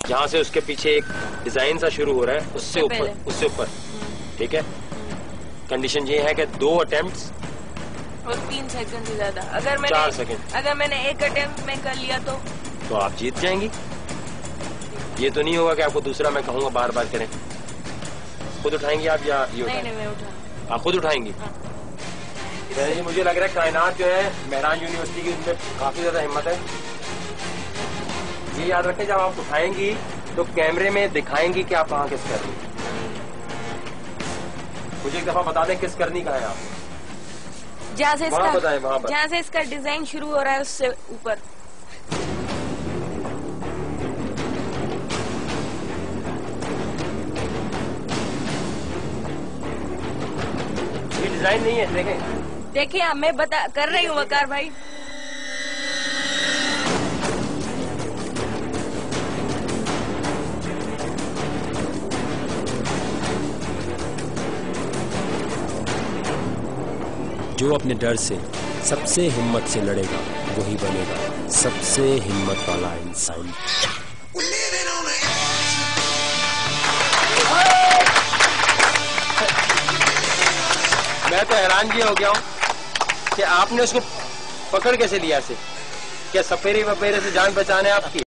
जहाँ से उसके पीछे एक डिजाइन सा शुरू हो रहा है उससे ऊपर ठीक है। कंडीशन ये है कि 2 अटेम्प्ट्स और 3 सेकंड से ज्यादा। अगर मैंने 4 सेकंड, अगर मैंने 1 अटेम्प्ट में कर लिया तो आप जीत जाएंगी। ये तो नहीं होगा कि आपको दूसरा मैं कहूँगा बार बार करें। खुद उठाएंगी आप या ये नहीं मैं उठा। आप खुद उठाएंगी। जी मुझे लग रहा है कायनात जो है मेहरान यूनिवर्सिटी की, उनमें काफी ज्यादा हिम्मत है। ये याद रखें जब आप उठाएंगी तो कैमरे में दिखाएंगी कि आप कहाँ किस कर रही हैं। मुझे एक दफा बता दें किस करनी कहाँ है आप? जहाँ से इसका बताएं, वहाँ पर जहाँ से इसका डिजाइन शुरू हो रहा है उससे ऊपर। ये डिजाइन नहीं है, देखें। देखिए अब मैं बता कर रही हूँ वकार भाई। जो अपने डर से सबसे हिम्मत से लड़ेगा वही बनेगा सबसे हिम्मत वाला इंसान। मैं तो हैरान भी हो गया हूँ कि आपने उसको पकड़ कैसे लिया ऐसे। क्या सपेरे वपेरे से जान बचाने आपकी?